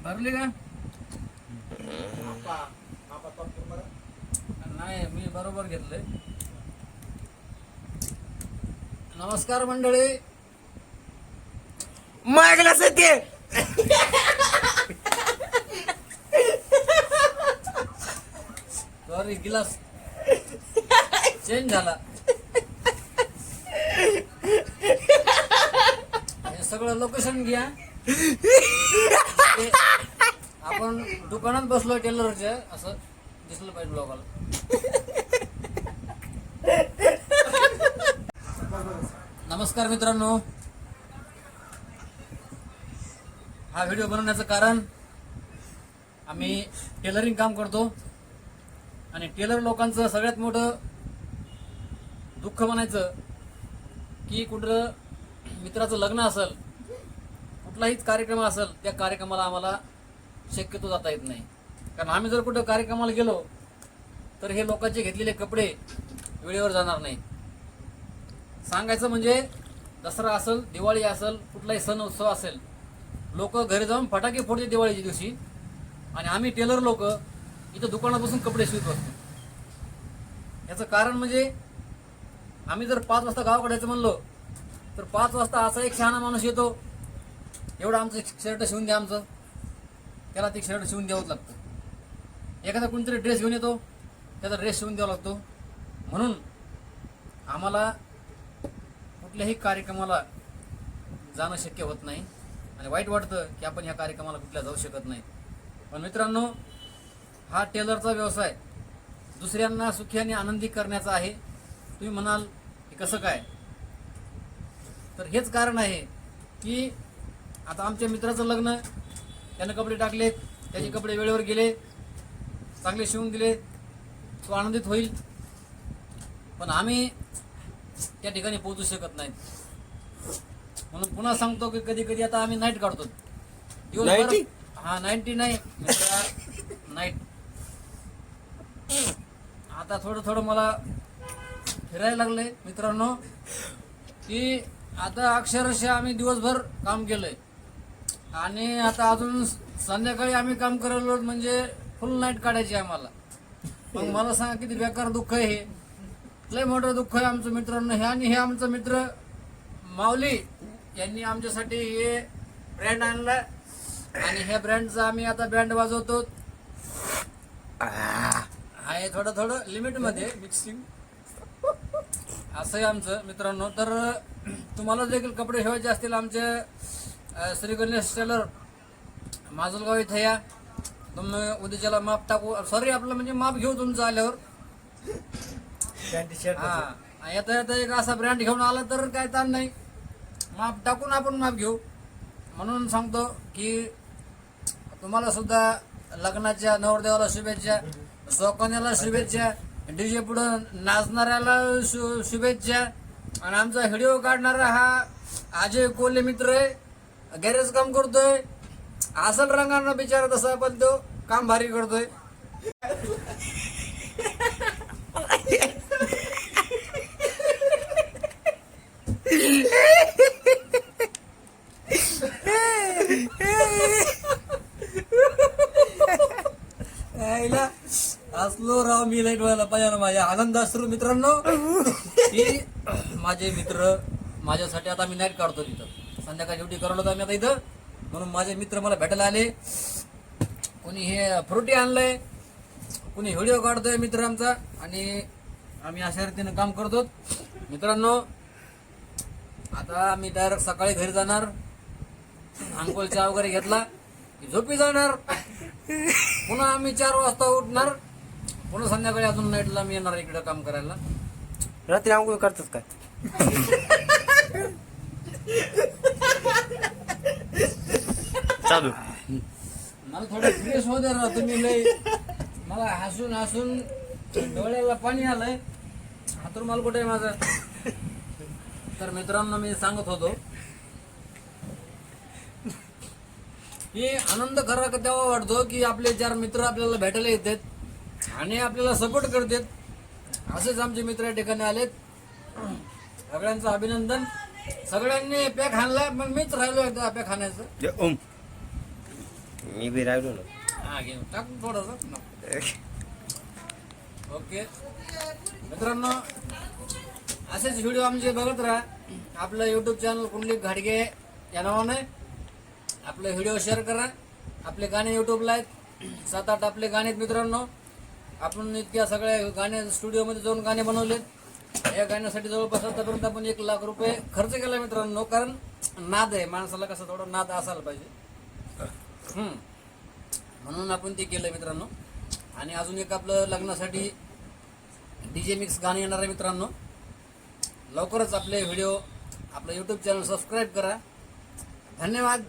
भरली का? नाही, मी बरोबर घेतलंय. नमस्कार मंडळी. मागला सत्य सॉरी, गिलास चेंज झाला. हे सगळं लोकेशन घ्या. हे आपण दुकानात बसलो टेलरच्या, असं दिसलं पाहिजे लोकांना. नमस्कार मित्रांनो. हा व्हिडिओ बनवण्याचं कारण, आम्ही टेलरिंग काम करतो आणि टेलर लोकांचं सगळ्यात मोठं दुःख म्हणायचं की कुठं मित्राचं लग्न असेल, कुठलाहीच कार्यक्रम असेल, त्या कार्यक्रमाला आम्हाला शक्यतो जाता येत नाही. कारण आम्ही जर कुठं कार्यक्रमाला गेलो तर हे लोकांचे घेतलेले कपडे वेळेवर जाणार नाही. सांगायचं म्हणजे दसरा असेल, दिवाळी असेल, कुठलाही सण उत्सव असेल, लोक घरी जाऊन फटाके फोडते दिवाळीच्या दिवशी, आणि आम्ही टेलर लोक इथं दुकानात बसून कपडे शिवत असतो. याचं कारण म्हणजे आम्ही जर 5 वाजता गावाकडे जायचं म्हणलो तर 5 वाजता असा एक शहाणा माणूस येतो, एवढं आमचं शर्ट शिवून द्या, आमचं त्याला ते शर्ट शिवून द्यावंच लागतं. एखादा कोणतरी ड्रेस घेऊन येतो, त्याचा ड्रेस शिवून द्यावा लागतो. म्हणून आम्हाला कुठल्याही कार्यक्रमाला जाणं शक्य होत नाही आणि वाईट वाटतं की आपण ह्या कार्यक्रमाला कुठल्या जाऊ शकत नाही. पण मित्रांनो, हा टेलरचा व्यवसाय दुसऱ्यांना सुखी आणि आनंदी करण्याचा आहे. तुम्ही म्हणाल की कसं काय? तर हेच कारण आहे की आता आमच्या मित्राचं लग्न, त्यानं कपडे टाकलेत, त्याचे कपडे वेळेवर गेले, चांगले शिवून दिले, तो आनंदित होईल. पण आम्ही त्या ठिकाणी पोहोचू शकत नाही. म्हणून पुन्हा सांगतो की कधी कधी आता आम्ही नाईट काढतो दिवसभर. हा, 90 नाही मित्रा, नाईट. आता थोडं थोडं मला फिरायला लागलंय मित्रांनो, की आता अक्षरशः आम्ही दिवसभर काम केलंय आणि आता अजून संध्याकाळी आम्ही काम करायला म्हणजे फुल नाईट काढायची आम्हाला. मग मला सांगा किती बेकार दुःख आहे हे. लय मोठं दुःख आहे आमचं मित्रांनो हे. आणि हे आमचं मित्र माऊली यांनी आमच्यासाठी हे ब्रँड आणला आणि ह्या ब्रँडचा आम्ही आता बँड वाजवतो. आहे थोडं थोडं लिमिटमध्ये मिक्सिंग असं आहे आमचं मित्रांनो. तर तुम्हाला देखील कपडे ठेवायचे असतील आमच्या श्री गणेश टेलर माजलगाव इथे या. तुम्ही उद्याच्याला माप टाकू, सॉरी आपलं म्हणजे माप घेऊ तुमचं आल्यावर. हा, येता येता एक असा ब्रँड घेऊन आला तर काय ताण नाही, माप टाकून आपण माप घेऊ. म्हणून सांगतो की तुम्हाला सुद्धा लग्नाच्या नवरदेवाला शुभेच्छा, सोकण्याला शुभेच्छा, डीजे पुढं नाचणाऱ्याला शुभेच्छा. आणि आमचा व्हिडिओ काढणारा हा अजय कोल्हे मित्र आहे, गॅरेज काम करतोय. असल रंगांना बिचारा तसा, पण तो काम भारी करतोय. असलो राव मी लाईट व्हायला पाहिजे ना माझ्या आनंद अश्रू मित्रांनो, की माझे मित्र माझ्यासाठी आता मी नाईट काढतो तिथं. संध्याकाळी ड्युटी करत होतो आम्ही आता इथं, म्हणून माझे मित्र मला भेटायला आले. कोणी हे फ्रुटी आणलंय, कोणी व्हिडिओ काढतोय मित्र आमचा, आणि आम्ही अशा रीतीने काम करतो मित्रांनो. आता आम्ही डायरेक्ट सकाळी घरी जाणार, अंघोळ चहा वगैरे घेतला की झोपी जाणार. पुन्हा आम्ही 4 वाजता उठणार, पुन्हा संध्याकाळी अजून नाईटला मी येणार इकडे काम करायला. रात्री आंघोळ करतात काय? चालू मला थोडं फ्रेश होऊ द्या ना तुम्ही. लय मला हसून हसून डोळ्याला पाणी आलंय. हातून माल कुठे आहे माझा? तर मित्रांनो, मी सांगत होतो की आनंद खरा तेव्हा वाटतो की आपले 4 मित्र आपल्याला भेटायला येतात आणि आपल्याला सपोर्ट करतात. असेच आमचे मित्र या ठिकाणी आलेत. सगळ्यांचं अभिनंदन. सगळ्यांनी पॅक हाणलाय, पण मीच राहिलो एकदा पॅक हाणायचं. मी बी राहिलो ना. हा घेऊन टाकून थोडस. ओके मित्रांनो, असेच व्हिडिओ आमचे बघत राहा. आपलं युट्यूब चॅनल कुंडलिक घाडगे या नावाने आपले व्हिडिओ शेअर करा. आपले गाणे युट्यूबला आहेत, 7-8 आपले गाणे आहेत मित्रांनो. आपण इतक्या सगळ्या गाणे स्टुडिओमध्ये जाऊन गाणे बनवलेत. या गाण्यासाठी जवळपास आतापर्यंत आपण 1 लाख रुपये खर्च केला मित्रांनो. कारण नाद आहे, माणसाला कसं थोडं नाद असायला पाहिजे. म्हणून आपण ते केलं मित्रांनो. आणि अजून एक आपलं लग्नासाठी डीजे मिक्स गाणं येणार आहे मित्रांनो. लवकरच आपले व्हिडिओ आपलं यूट्यूब चॅनल सबस्क्राईब करा. धन्यवाद.